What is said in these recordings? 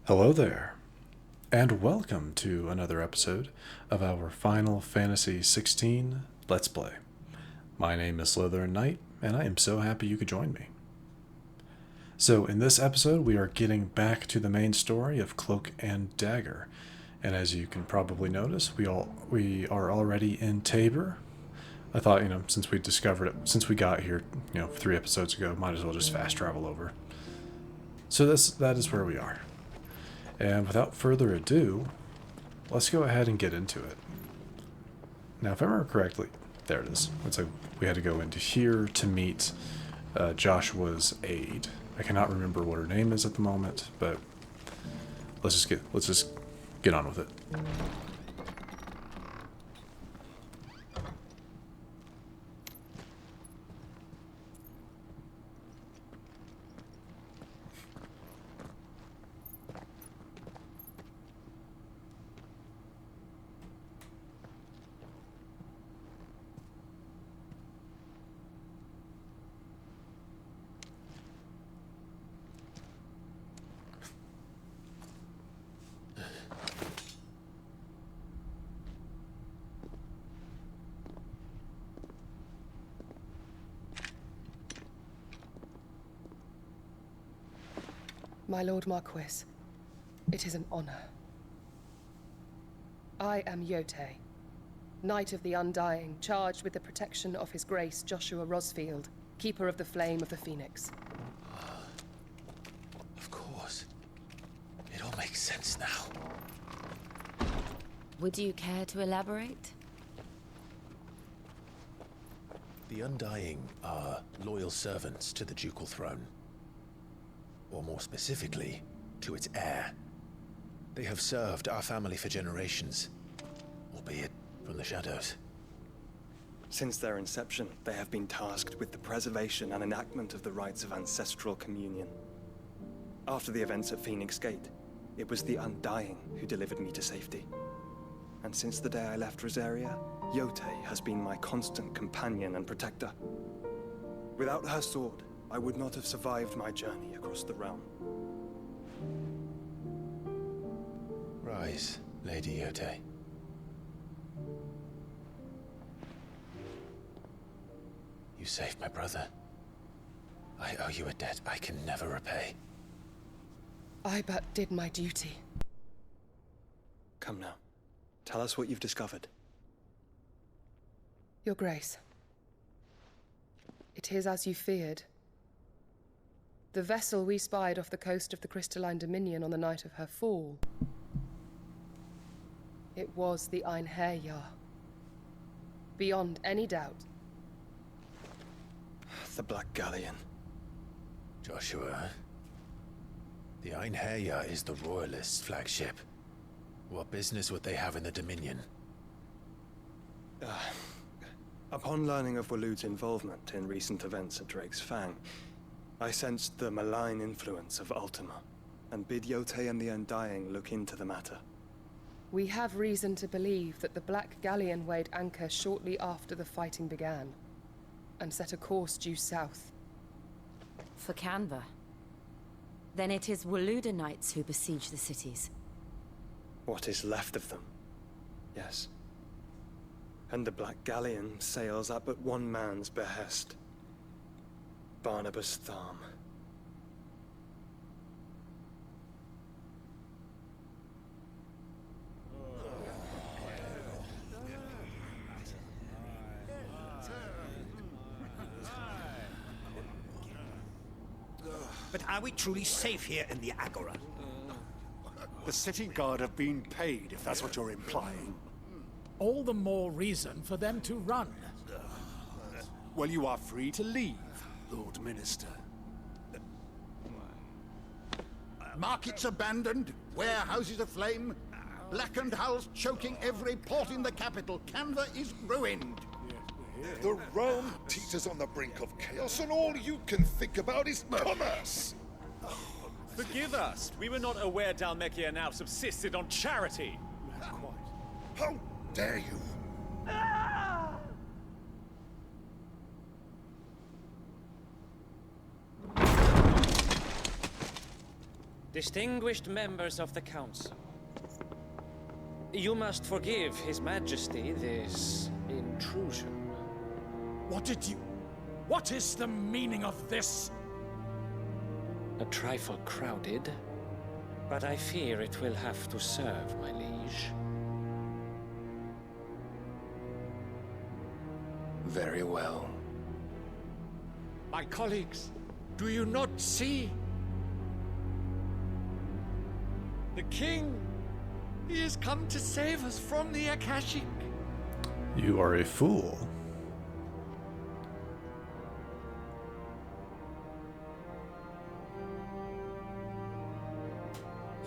Hello there, and welcome to another episode of our Final Fantasy 16 Let's Play. My name is SlytherinKnight, and I am so happy you could join me. So in this episode, we are getting back to the main story of Cloak and Dagger, and as you can probably notice, we are already in Tabor. I thought, since we discovered it, since we got here, 3 episodes ago, might as well just fast travel over. So that is where we are. And without further ado, let's go ahead and get into it. Now, if I remember correctly, there it is. It's like we had to go into here to meet Joshua's aide. I cannot remember what her name is at the moment, but let's just get on with it. My Lord Marquis, it is an honor. I am Yotei, Knight of the Undying, charged with the protection of His Grace Joshua Rosfield, Keeper of the Flame of the Phoenix. Of course. It all makes sense now. Would you care to elaborate? The Undying are loyal servants to the ducal throne. Or more specifically, to its heir. They have served our family for generations, albeit from the shadows. Since their inception, they have been tasked with the preservation and enactment of the rites of ancestral communion. After the events at Phoenix Gate, it was the Undying who delivered me to safety. And since the day I left Rosaria, Yotei has been my constant companion and protector. Without her sword, I would not have survived my journey across the realm. Rise, Lady Yotei. You saved my brother. I owe you a debt I can never repay. I but did my duty. Come now. Tell us what you've discovered. Your Grace. It is as you feared. The vessel we spied off the coast of the Crystalline Dominion on the night of her fall. It was the Einherjar. Beyond any doubt. The Black Galleon. Joshua. The Einherjar is the Royalists' flagship. What business would they have in the Dominion? Upon learning of Waloed's involvement in recent events at Drake's Fang, I sensed the malign influence of Ultima, and bid Yotei and the Undying look into the matter. We have reason to believe that the Black Galleon weighed anchor shortly after the fighting began, and set a course due south. For Canva. Then it is Waloed Knights who besiege the cities. What is left of them? Yes. And the Black Galleon sails at but one man's behest. Barnabas Tharm. But are we truly safe here in the Agora? The city guard have been paid, if that's what you're implying. All the more reason for them to run. Well, you are free to leave, Lord Minister. Markets abandoned, warehouses aflame, blackened hulls choking every port in the capital. Canva is ruined. The realm teeters on the brink of chaos, and all you can think about is commerce. Forgive us. We were not aware Dhalmekia now subsisted on charity. How dare you? Distinguished members of the Council, you must forgive His Majesty this intrusion. What is the meaning of this? A trifle crowded, but I fear it will have to serve, my liege. Very well. My colleagues, do you not see? The king! He has come to save us from the Akashic. You are a fool.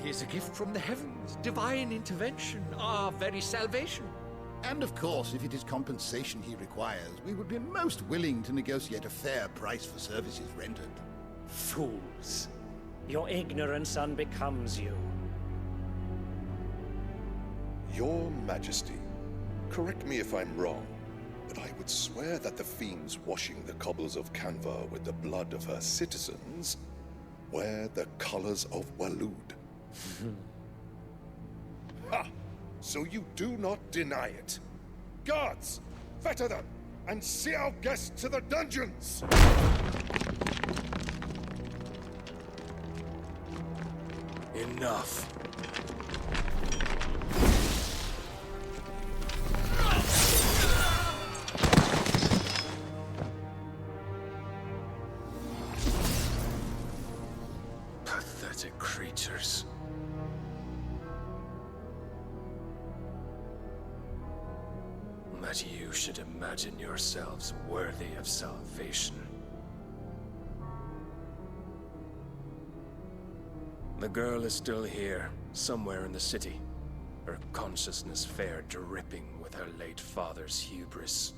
He is a gift from the heavens, divine intervention, our very salvation. And of course, if it is compensation he requires, we would be most willing to negotiate a fair price for services rendered. Fools. Your ignorance unbecomes you. Your Majesty, correct me if I'm wrong, but I would swear that the fiends washing the cobbles of Canva with the blood of her citizens wear the colors of Waloed. Ha! So you do not deny it. Guards, fetter them, and see our guests to the dungeons! Enough. Pathetic creatures. That you should imagine yourselves worthy of salvation. The girl is still here, somewhere in the city, her consciousness fair dripping with her late father's hubris.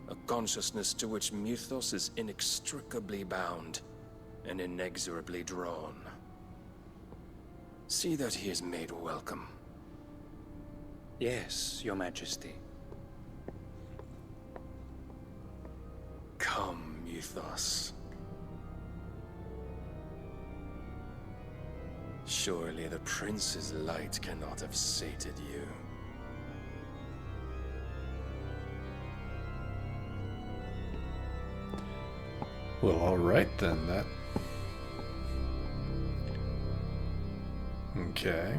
A consciousness to which Mythos is inextricably bound and inexorably drawn. See that he is made welcome. Yes, Your Majesty. Come, Mythos. Surely the prince's light cannot have sated you. Well, alright then, that... Okay.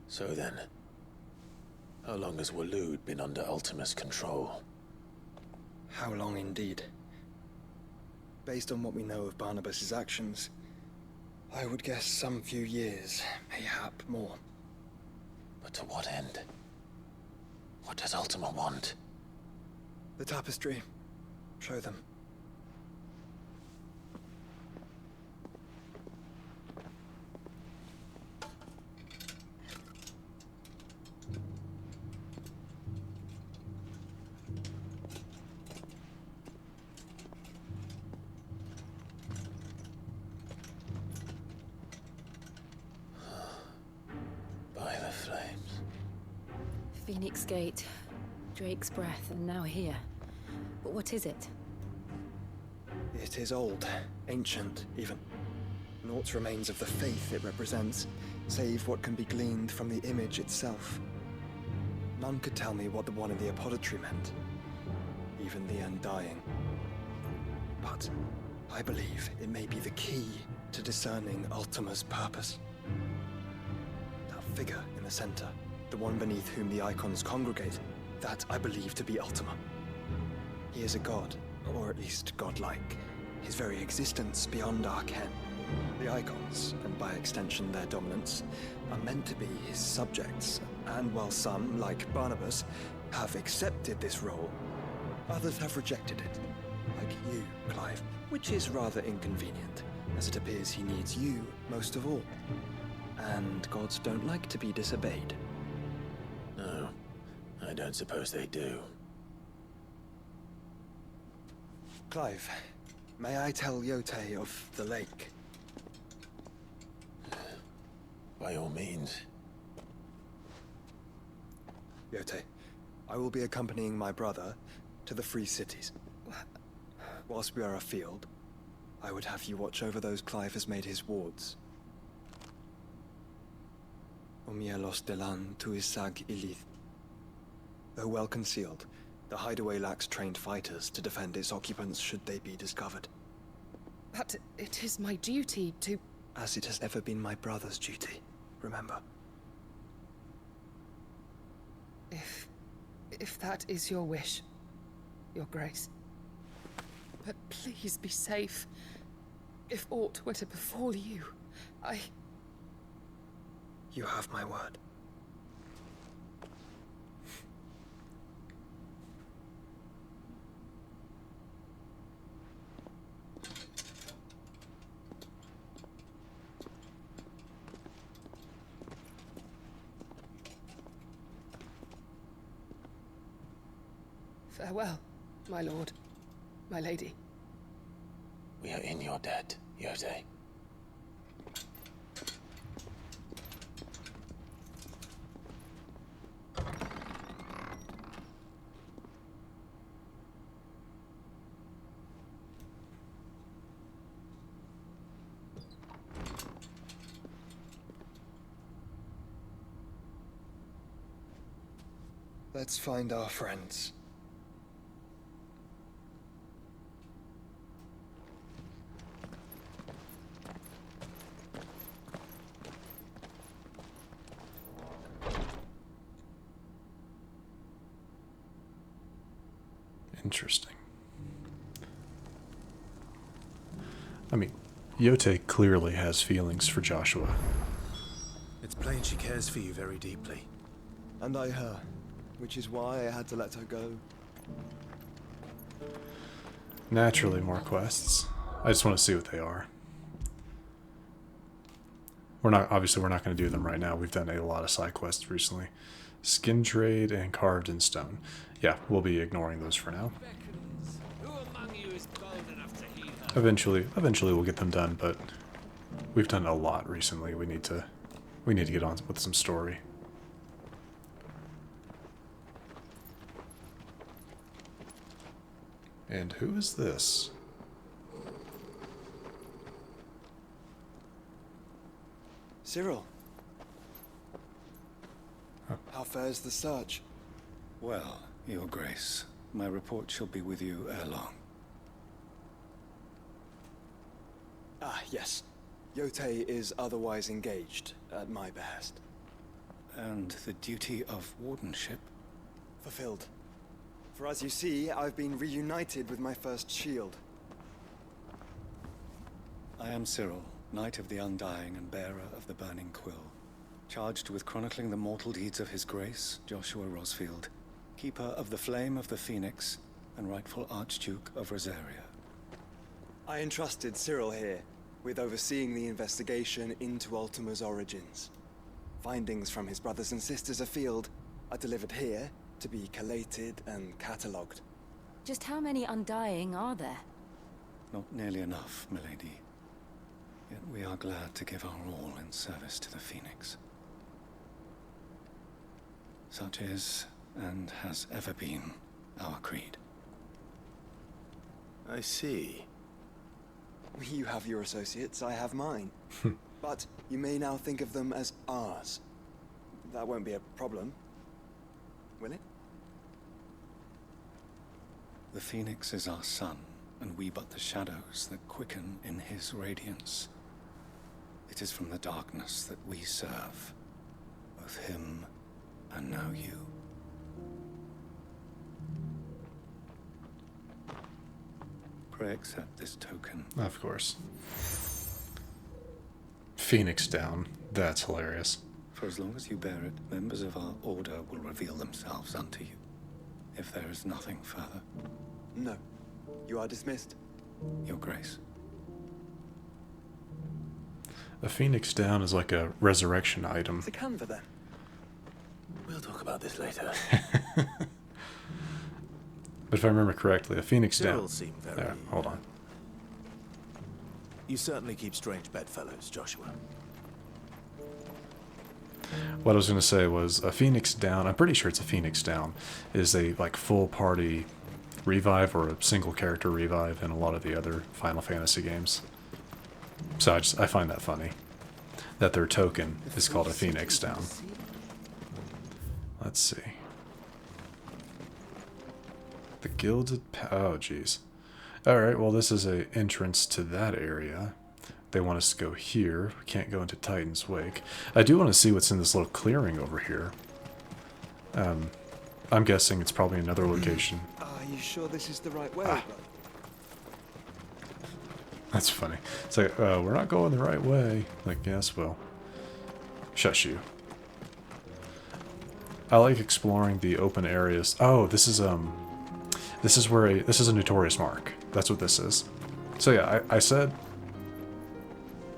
So then, how long has Waloed been under Ultima's control? How long indeed? Based on what we know of Barnabas's actions, I would guess some few years, mayhap more. But to what end? What does Ultima want? The tapestry. Show them. By the flames. Phoenix Gate, Drake's Breath, and now here. But what is it? It is old, ancient, even. Naught remains of the faith it represents, save what can be gleaned from the image itself. None could tell me what the one in the apothecary meant, even the Undying. But I believe it may be the key to discerning Ultima's purpose. That figure in the center, the one beneath whom the icons congregate, that I believe to be Ultima. He is a god, or at least godlike, his very existence beyond our ken. The icons, and by extension their dominance, are meant to be his subjects, and while some, like Barnabas, have accepted this role, others have rejected it, like you, Clive, which is rather inconvenient, as it appears he needs you most of all. And gods don't like to be disobeyed. No, I don't suppose they do. Clive, may I tell Yote of the lake? By all means. Yote, I will be accompanying my brother to the Free Cities. Whilst we are afield, I would have you watch over those Clive has made his wards. Omielos delan tuisag ilith. Though well concealed, the hideaway lacks trained fighters to defend its occupants should they be discovered. But it is my duty to... As it has ever been my brother's duty, remember. If that is your wish, Your Grace. But please be safe. If aught were to befall you, You have my word. Farewell, my lord, my lady. We are in your debt, Yote. Let's find our friends. Interesting. I mean, Yote clearly has feelings for Joshua. It's plain she cares for you very deeply. And I her, which is why I had to let her go. Naturally, more quests. I just want to see what they are. We're not going to do them right now. We've done a lot of side quests recently. Skin trade and carved in stone. Yeah, we'll be ignoring those for now. Eventually we'll get them done, but we've done a lot recently. We need to get on with some story. And who is this? Cyril. Huh. How fares the search? Well, Your Grace, my report shall be with you ere long. Ah, yes. Yote is otherwise engaged, at my behest. And the duty of wardenship? Fulfilled. For as you see, I've been reunited with my first shield. I am Cyril, Knight of the Undying and bearer of the Burning Quill, charged with chronicling the mortal deeds of His Grace, Joshua Rosfield, keeper of the Flame of the Phoenix and rightful Archduke of Rosaria. I entrusted Cyril here with overseeing the investigation into Ultima's origins. Findings from his brothers and sisters afield are delivered here to be collated and catalogued. Just how many Undying are there? Not nearly enough, milady. Yet we are glad to give our all in service to the Phoenix. Such is, and has ever been, our creed. I see. You have your associates, I have mine. But you may now think of them as ours. That won't be a problem, will it? The Phoenix is our sun, and we but the shadows that quicken in his radiance. It is from the darkness that we serve, both him and now you. Pray accept this token. Of course. Phoenix down. That's hilarious. For as long as you bear it, members of our order will reveal themselves unto you. If there is nothing further. No. You are dismissed. Your Grace. A Phoenix down is like a resurrection item. It's a canva then. We'll talk about this later. But if I remember correctly, a Phoenix Cyril down. seemed very... There, hold on. You certainly keep strange bedfellows, Joshua. What I was going to say was a Phoenix Down, I'm pretty sure it's a Phoenix Down, is a like full party revive or a single character revive in a lot of the other Final Fantasy games. So I find that funny, that their token is called a Phoenix Down. Let's see. The Gilded... Oh, jeez. Alright, well this is a entrance to that area. They want us to go here. We can't go into Titan's Wake. I do want to see what's in this little clearing over here. I'm guessing it's probably another location. Are you sure this is the right way? That's funny. It's like, we're not going the right way. Like, yes, well. Shush you. I like exploring the open areas. Oh, this is where this is a notorious mark. That's what this is. So yeah, I said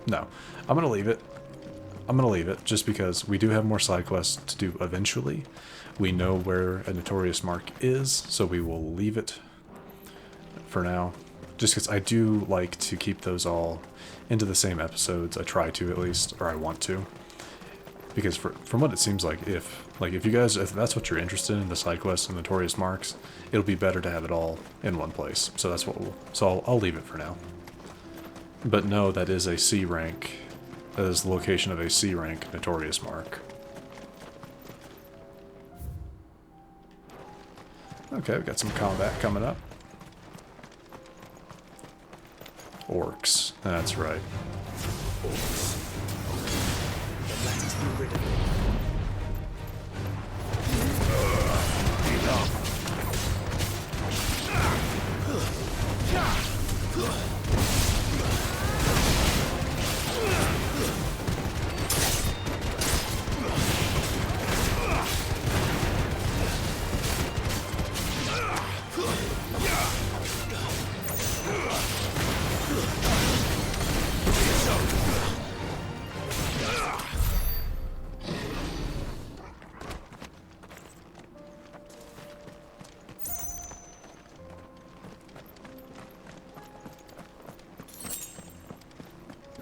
no. I'm gonna leave it. I'm gonna leave it just because we do have more side quests to do eventually. We know where a notorious mark is, so we will leave it for now. Just because I do like to keep those all into the same episodes. I try to at least, or I want to. Because from what it seems like, if that's what you're interested in, the side quests and notorious marks, it'll be better to have it all in one place. So that's what I'll leave it for now. But no, that is a C rank. That is the location of a C rank notorious mark. Okay, we've got some combat coming up. Orcs, that's right. Orcs. Let us be rid of them.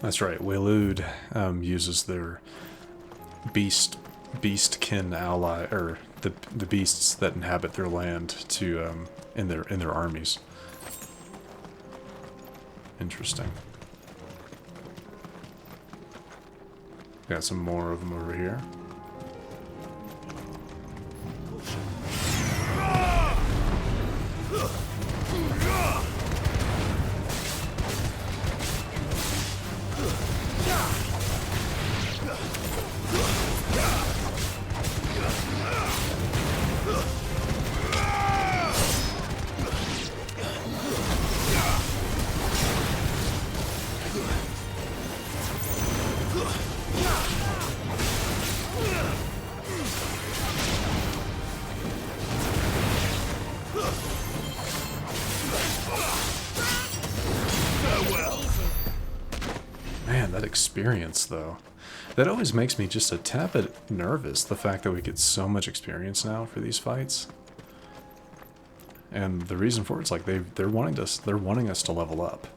That's right. Waloed uses their beastkin ally, or the beasts that inhabit their land to in their armies. Interesting. Got some more of them over here. Experience though, that always makes me just a tad bit nervous, the fact that we get so much experience now for these fights. And the reason for it's like they're wanting us to level up,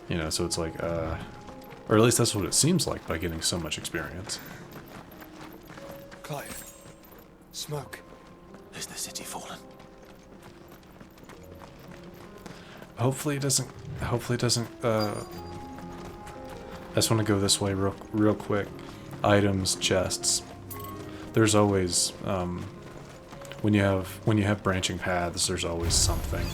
you know, so it's like or at least that's what it seems like by getting so much experience. Clive, smoke. Is the city fallen? Hopefully it doesn't I just want to go this way real quick. Items, chests. There's always when you have branching paths, there's always something.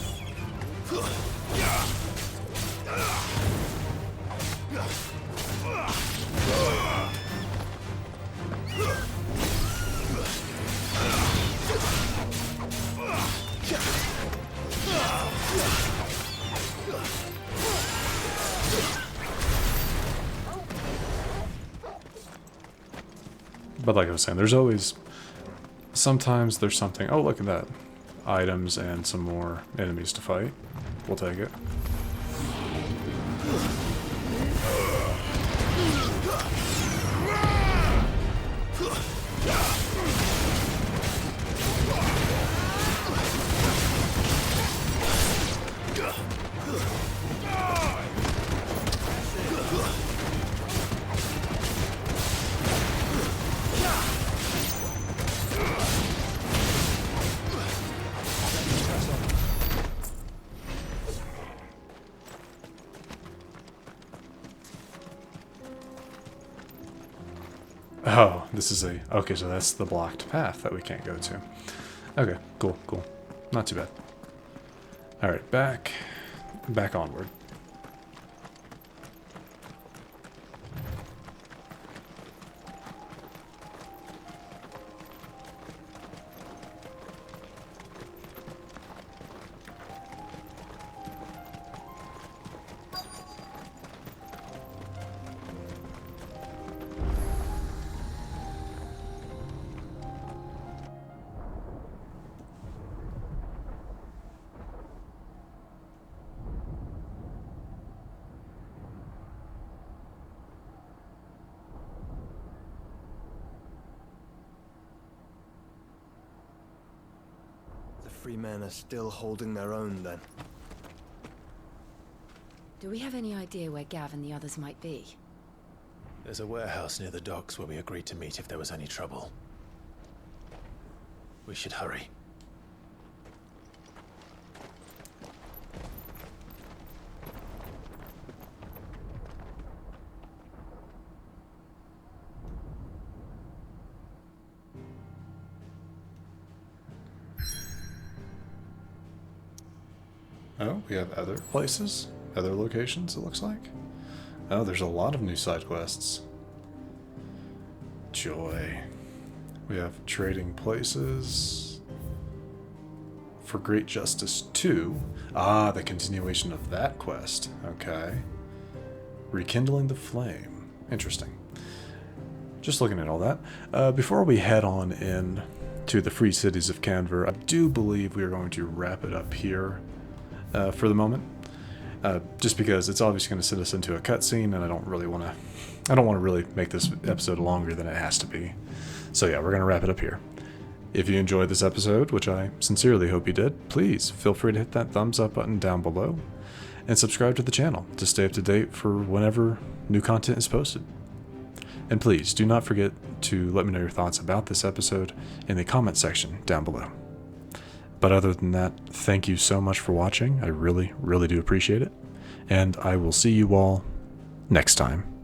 But like I was saying, there's always... Sometimes there's something... Oh, look at that. Items and some more enemies to fight. We'll take it. Oh, this is a... Okay, so that's the blocked path that we can't go to. Okay, cool, cool. Not too bad. Alright, back onward. Free men are still holding their own, then. Do we have any idea where Gav and the others might be? There's a warehouse near the docks where we agreed to meet if there was any trouble. We should hurry. Oh, we have other places, other locations, it looks like. Oh, there's a lot of new side quests. Joy. We have trading places. For Great Justice 2. Ah, the continuation of that quest. Okay. Rekindling the Flame. Interesting. Just looking at all that. Before we head on in to the Free Cities of Canver, I do believe we are going to wrap it up here. For the moment, just because it's obviously going to send us into a cutscene, and I don't want to really make this episode longer than it has to be. So yeah, we're going to wrap it up here. If you enjoyed this episode, which I sincerely hope you did, please feel free to hit that thumbs up button down below, and subscribe to the channel to stay up to date for whenever new content is posted. And please do not forget to let me know your thoughts about this episode in the comment section down below. But other than that, thank you so much for watching. I really, really do appreciate it. And I will see you all next time.